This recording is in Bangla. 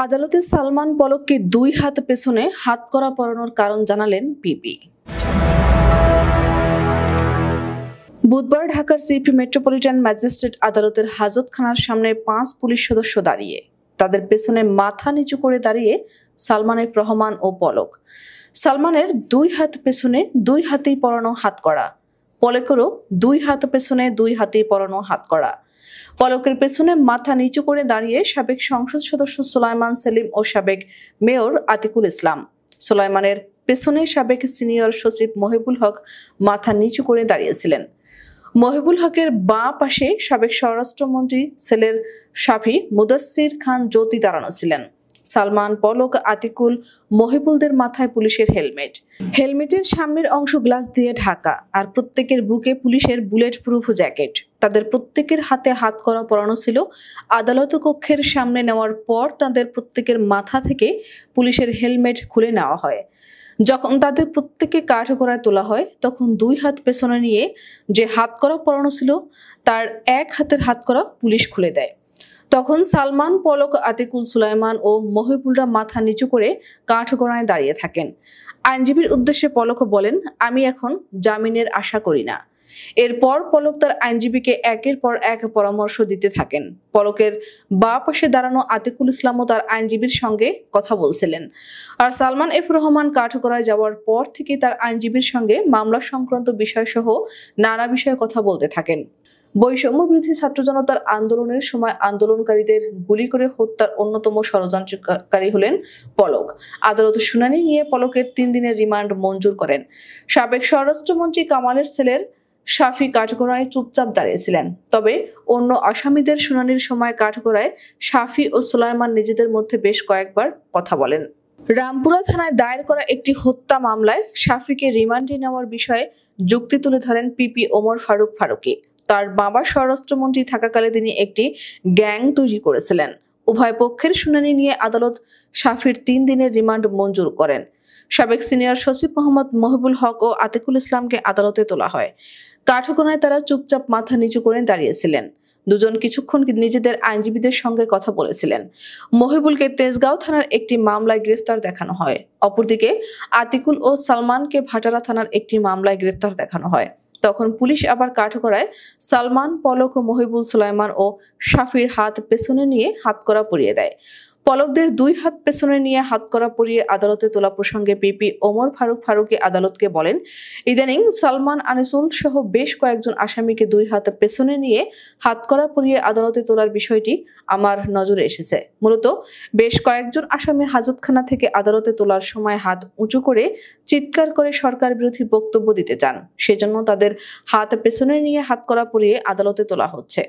আদালতে সালমান পলককে 2 হাত পেছনে হাতকড়া পরানোর কারণ জানালেন পিপি। বুধবার ঢাকার সিপি মেট্রোপলিটন ম্যাজিস্ট্রেট আদালতের হাজতখানার সামনে 5 পুলিশ সদস্য দাঁড়িয়ে, তাদের পেছনে মাথা নিচু করে দাঁড়িয়ে সালমান এফ রহমান ও পলক। সালমানের 2 হাত পেছনে 2 হাতেই পরানো হাতকড়া, পলকেরও 2 হাত পেছনে 2 হাতেই পরানো হাতকড়া। পলকের পেছনে মাথা নিচু করে দাঁড়িয়ে সাবেক সংসদ সদস্য সুলাইমান সেলিম ও সাবেক মেয়র আতিকুল ইসলাম। সুলাইমানের পেছনে সাবেক সিনিয়র সচিব মহিবুল হক মাথা নিচু করে দাঁড়িয়েছিলেন। মহিবুল হকের বাঁ পাশে সাবেক স্বরাষ্ট্রমন্ত্রী সেলের সাফি মুদাসসির খান জ্যোতি দাঁড়ানো ছিলেন। সালমান, পলক, আতিকুল, মহিবুলদের মাথায় পুলিশের হেলমেটের সামনের অংশ গ্লাস দিয়ে ঢাকা, আর প্রত্যেকের বুকে পুলিশের বুলেট প্রুফ জ্যাকেট। তাদের প্রত্যেকের হাতে হাতকড়া পরানো ছিল। আদালত কক্ষের সামনে নেওয়ার পর তাদের প্রত্যেকের মাথা থেকে পুলিশের হেলমেট খুলে নেওয়া হয়। যখন তাদের প্রত্যেককে কাঠগড়ায় তোলা হয়, তখন 2 হাত পেছনে নিয়ে যে হাতকড়া পরানো ছিল তার এক হাতের হাতকড়া পুলিশ খুলে দেয়। তখন সালমান, পলক, আতিকুল, সুলাইমান ও মহিবুলরা মাথা নিচু করে কাঠগড়ায় দাঁড়িয়ে থাকেন। আইনজীবীর উদ্দেশ্যে পলক বলেন, আমি এখন জামিনের আশা করি না। এরপর পলক তার আইনজীবীকে একের পর এক পরামর্শ দিতে থাকেন। পলকের বাঁ পাশে দাঁড়ানো আতিকুল ইসলামও তার আইনজীবীর সঙ্গে কথা বলছিলেন। আর সালমান এফ রহমান কাঠগড়ায় যাওয়ার পর থেকে তার আইনজীবীর সঙ্গে মামলা সংক্রান্ত বিষয়সহ নানা বিষয়ে কথা বলতে থাকেন। বৈষম্য বিরোধী ছাত্র জনতার আন্দোলনের সময় আন্দোলনকারীদের গুলি করে হত্যার অন্যতম ষড়যন্ত্রকারী হলেন পলক। আদালত শুনানি নিয়ে পলকের 3 দিনের রিমান্ড মঞ্জুর করেন। সাবেক স্বরাষ্ট্রমন্ত্রী কামালের ছেলের সাফি কাঠগড়ায় চুপচাপ দাঁড়িয়েছিলেন। তবে অন্য আসামিদের শুনানির সময় কাঠগড়ায় সাফি ও সুলাইমান নিজেদের মধ্যে বেশ কয়েকবার কথা বলেন। রামপুরা থানায় দায়ের করা একটি হত্যা মামলায় সাফিকে রিমান্ডে নেওয়ার বিষয়ে যুক্তি তুলে ধরেন পিপি ওমর ফারুকী। তার বাবা স্বরাষ্ট্রমন্ত্রী থাকাকালে তিনি একটি গ্যাং তৈরি করেছিলেন। উভয় পক্ষের শুনানি নিয়ে আদালত সাফির 3 দিনের রিমান্ড মঞ্জুর করেন। সাবেক সিনিয়র সচিব মোহাম্মদ মহিবুল হক ও আতিকুল ইসলামকে আদালতে তোলা হয়। কাঠগড়ায় তারা চুপচাপ মাথা নিচু করে দাঁড়িয়েছিলেন। দুজন কিছুক্ষণ নিজেদের আইনজীবীদের সঙ্গে কথা বলেছিলেন। মহিবুলকে তেজগাঁও থানার একটি মামলায় গ্রেফতার দেখানো হয়। অপরদিকে আতিকুল ও সালমানকে ভাটারা থানার একটি মামলায় গ্রেফতার দেখানো হয়। তখন পুলিশ আবার কাঠগড়ায় সালমান, পলক ও মহিবুল, সুলাইমান ও সাফির হাত পেছনে নিয়ে হাতকড়া পরিয়ে দেয়। পলকদের 2 হাত পেছনে নিয়ে হাতকড়া পরিয়ে আদালতে তোলা প্রসঙ্গে পিপি ওমর ফারুকী আদালতকে বলেন, ইদানিং সালমান, আনিসুল সহ বেশ কয়েকজন আসামিকে 2 হাত পেছনে নিয়ে হাতকড়া পরিয়ে আদালতে তোলার বিষয়টি আমার নজরে এসেছে। মূলত বেশ কয়েকজন আসামি হাজতখানা থেকে আদালতে তোলার সময় হাত উঁচু করে চিৎকার করে সরকার বিরোধী বক্তব্য দিতে চান। সেজন্য তাদের হাত পেছনে নিয়ে হাতকড়া পরিয়ে আদালতে তোলা হচ্ছে।